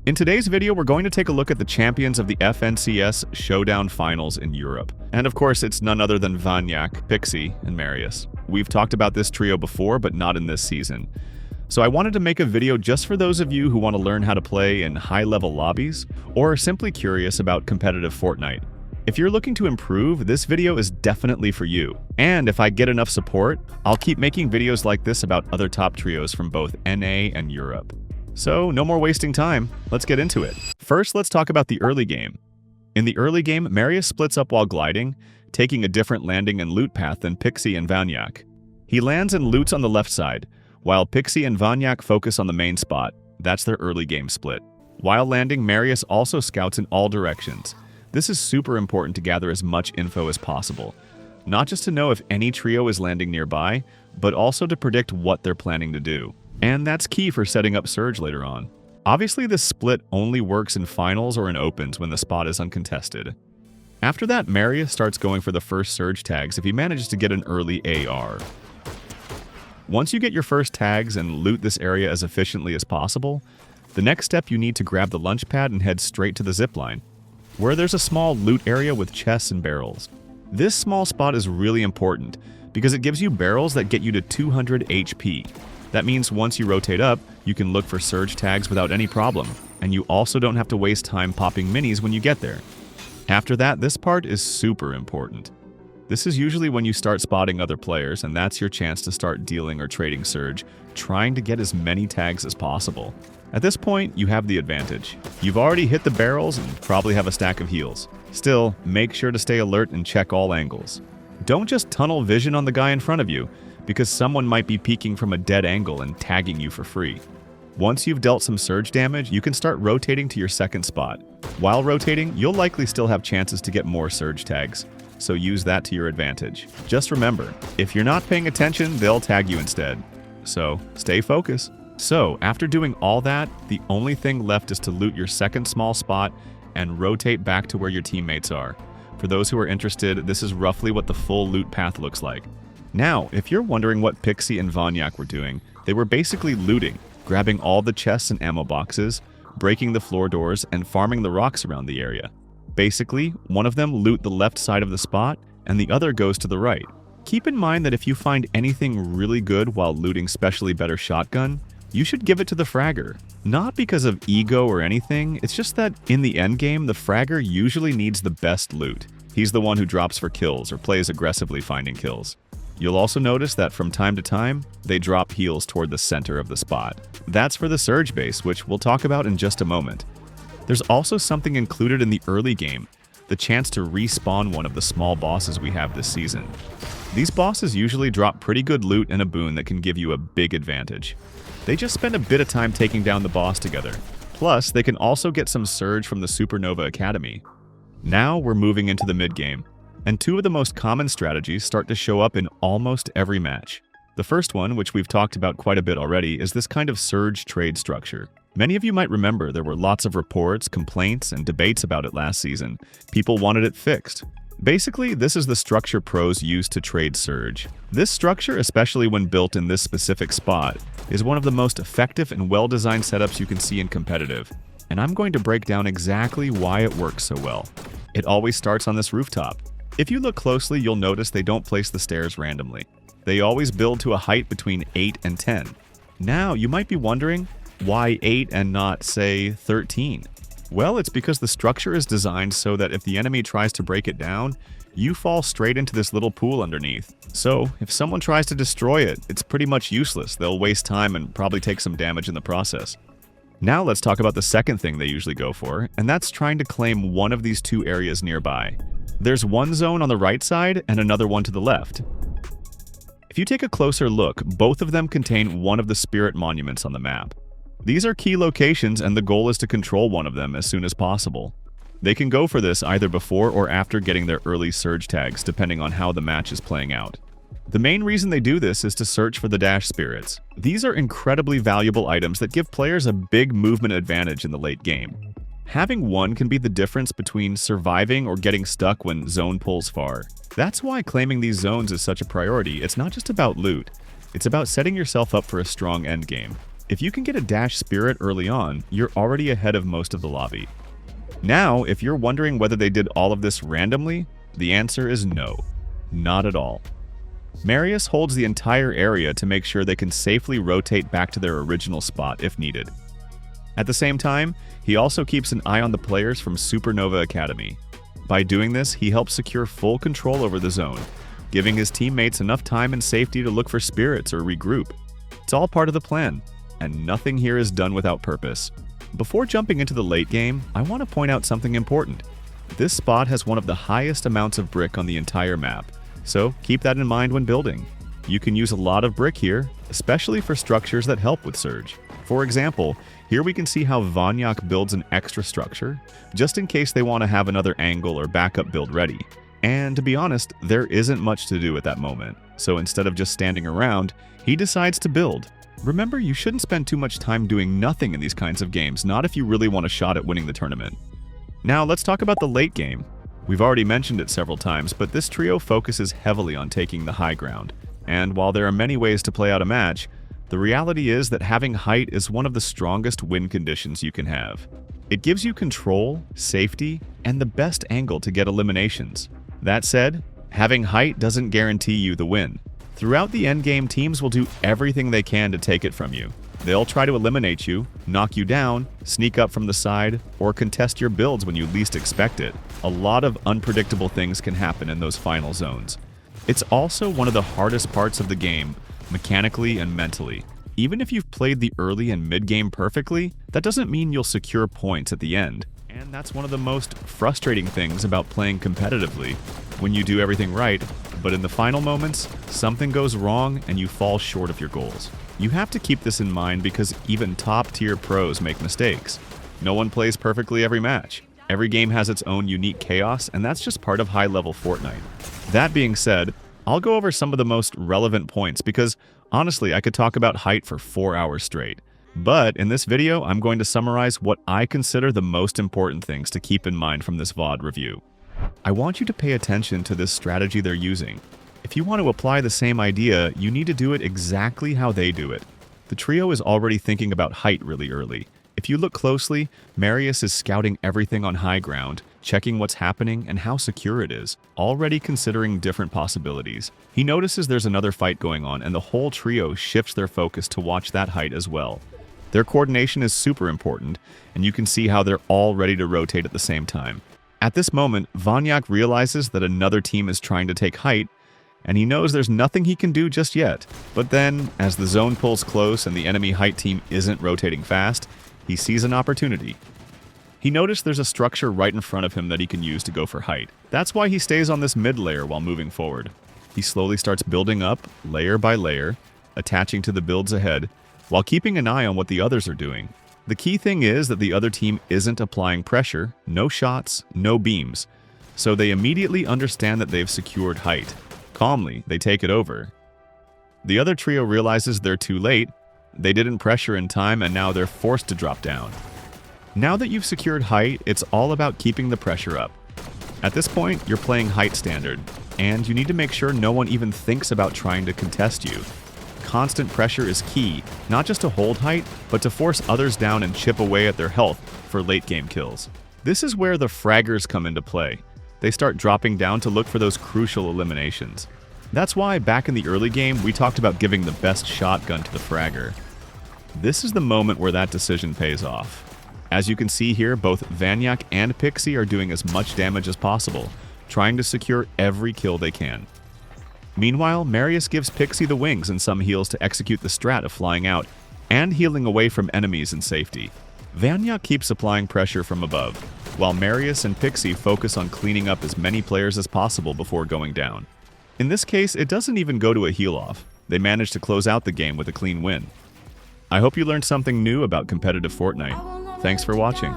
In today's video, we're going to take a look at the champions of the FNCS Showdown Finals in Europe. And of course, it's none other than Vanyak, Pixie, and Marius. We've talked about this trio before, but not in this season. So I wanted to make a video just for those of you who want to learn how to play in high-level lobbies, or are simply curious about competitive Fortnite. If you're looking to improve, this video is definitely for you. And if I get enough support, I'll keep making videos like this about other top trios from both NA and Europe. So, no more wasting time, let's get into it. First, let's talk about the early game. In the early game, Marius splits up while gliding, taking a different landing and loot path than Pixie and Vanyak. He lands and loots on the left side, while Pixie and Vanyak focus on the main spot. That's their early game split. While landing, Marius also scouts in all directions. This is super important to gather as much info as possible. Not just to know if any trio is landing nearby, but also to predict what they're planning to do. And that's key for setting up Surge later on. Obviously, this split only works in finals or in opens when the spot is uncontested. After that, Marius starts going for the first Surge tags if he manages to get an early AR. Once you get your first tags and loot this area as efficiently as possible, the next step you need to grab the launch pad and head straight to the zipline, where there's a small loot area with chests and barrels. This small spot is really important because it gives you barrels that get you to 200 HP. That means once you rotate up, you can look for Surge tags without any problem, and you also don't have to waste time popping minis when you get there. After that, this part is super important. This is usually when you start spotting other players, and that's your chance to start dealing or trading Surge, trying to get as many tags as possible. At this point, you have the advantage. You've already hit the barrels and probably have a stack of heals. Still, make sure to stay alert and check all angles. Don't just tunnel vision on the guy in front of you, because someone might be peeking from a dead angle and tagging you for free. Once you've dealt some Surge damage, you can start rotating to your second spot. While rotating, you'll likely still have chances to get more Surge tags, so use that to your advantage. Just remember, if you're not paying attention, they'll tag you instead. So, stay focused. So, after doing all that, the only thing left is to loot your second small spot and rotate back to where your teammates are. For those who are interested, this is roughly what the full loot path looks like. Now, if you're wondering what Pixie and Vanyak were doing, they were basically looting, grabbing all the chests and ammo boxes, breaking the floor doors, and farming the rocks around the area. Basically, one of them loot the left side of the spot, and the other goes to the right. Keep in mind that if you find anything really good while looting specially better shotgun, you should give it to the fragger. Not because of ego or anything, it's just that in the endgame, the fragger usually needs the best loot. He's the one who drops for kills or plays aggressively finding kills. You'll also notice that from time to time, they drop heals toward the center of the spot. That's for the Surge base, which we'll talk about in just a moment. There's also something included in the early game, the chance to respawn one of the small bosses we have this season. These bosses usually drop pretty good loot and a boon that can give you a big advantage. They just spend a bit of time taking down the boss together. Plus, they can also get some Surge from the Supernova Academy. Now we're moving into the mid-game, and two of the most common strategies start to show up in almost every match. The first one, which we've talked about quite a bit already, is this kind of Surge trade structure. Many of you might remember there were lots of reports, complaints, and debates about it last season. People wanted it fixed. Basically, this is the structure pros use to trade Surge. This structure, especially when built in this specific spot, is one of the most effective and well-designed setups you can see in competitive. And I'm going to break down exactly why it works so well. It always starts on this rooftop. If you look closely, you'll notice they don't place the stairs randomly. They always build to a height between 8 and 10. Now, you might be wondering, why 8 and not, say, 13? Well, it's because the structure is designed so that if the enemy tries to break it down, you fall straight into this little pool underneath. So, if someone tries to destroy it, it's pretty much useless. They'll waste time and probably take some damage in the process. Now let's talk about the second thing they usually go for, and that's trying to claim one of these two areas nearby. There's one zone on the right side and another one to the left. If you take a closer look, both of them contain one of the spirit monuments on the map. These are key locations, and the goal is to control one of them as soon as possible. They can go for this either before or after getting their early Surge tags, depending on how the match is playing out. The main reason they do this is to search for the dash spirits. These are incredibly valuable items that give players a big movement advantage in the late game. Having one can be the difference between surviving or getting stuck when zone pulls far. That's why claiming these zones is such a priority. It's not just about loot. It's about setting yourself up for a strong endgame. If you can get a dash spirit early on, you're already ahead of most of the lobby. Now, if you're wondering whether they did all of this randomly, the answer is no, not at all. Marius holds the entire area to make sure they can safely rotate back to their original spot if needed. At the same time, he also keeps an eye on the players from Supernova Academy. By doing this, he helps secure full control over the zone, giving his teammates enough time and safety to look for spirits or regroup. It's all part of the plan, and nothing here is done without purpose. Before jumping into the late game, I want to point out something important. This spot has one of the highest amounts of brick on the entire map, so keep that in mind when building. You can use a lot of brick here, especially for structures that help with Surge. For example, here we can see how Vanyak builds an extra structure, just in case they want to have another angle or backup build ready. And to be honest, there isn't much to do at that moment, so instead of just standing around, he decides to build. Remember, you shouldn't spend too much time doing nothing in these kinds of games, not if you really want a shot at winning the tournament. Now let's talk about the late game. We've already mentioned it several times, but this trio focuses heavily on taking the high ground. And while there are many ways to play out a match, the reality is that having height is one of the strongest win conditions you can have. It gives you control, safety, and the best angle to get eliminations. That said, having height doesn't guarantee you the win. Throughout the endgame, teams will do everything they can to take it from you. They'll try to eliminate you, knock you down, sneak up from the side, or contest your builds when you least expect it. A lot of unpredictable things can happen in those final zones. It's also one of the hardest parts of the game, mechanically and mentally. Even if you've played the early and mid-game perfectly, that doesn't mean you'll secure points at the end. And that's one of the most frustrating things about playing competitively, when you do everything right, but in the final moments, something goes wrong and you fall short of your goals. You have to keep this in mind because even top-tier pros make mistakes. No one plays perfectly every match. Every game has its own unique chaos, and that's just part of high-level Fortnite. That being said, I'll go over some of the most relevant points because, honestly, I could talk about height for 4 hours straight. But in this video, I'm going to summarize what I consider the most important things to keep in mind from this VOD review. I want you to pay attention to this strategy they're using. If you want to apply the same idea, you need to do it exactly how they do it. The trio is already thinking about height really early. If you look closely, Marius is scouting everything on high ground, checking what's happening and how secure it is, already considering different possibilities. He notices there's another fight going on and the whole trio shifts their focus to watch that height as well. Their coordination is super important, and you can see how they're all ready to rotate at the same time. At this moment, Vanyak realizes that another team is trying to take height, and he knows there's nothing he can do just yet. But then, as the zone pulls close and the enemy height team isn't rotating fast, he sees an opportunity. He noticed there's a structure right in front of him that he can use to go for height. That's why he stays on this mid layer while moving forward. He slowly starts building up, layer by layer, attaching to the builds ahead, while keeping an eye on what the others are doing. The key thing is that the other team isn't applying pressure, no shots, no beams, so they immediately understand that they've secured height. Calmly, they take it over. The other trio realizes they're too late, they didn't pressure in time, and now they're forced to drop down. Now that you've secured height, it's all about keeping the pressure up. At this point, you're playing height standard, and you need to make sure no one even thinks about trying to contest you. Constant pressure is key, not just to hold height, but to force others down and chip away at their health for late game kills. This is where the fraggers come into play. They start dropping down to look for those crucial eliminations. That's why back in the early game, we talked about giving the best shotgun to the fragger. This is the moment where that decision pays off. As you can see here, both Vanyak and Pixie are doing as much damage as possible, trying to secure every kill they can. Meanwhile, Marius gives Pixie the wings and some heals to execute the strat of flying out and healing away from enemies in safety. Vanyak keeps applying pressure from above, while Marius and Pixie focus on cleaning up as many players as possible before going down. In this case, it doesn't even go to a heal-off. They manage to close out the game with a clean win. I hope you learned something new about competitive Fortnite. Thanks for watching.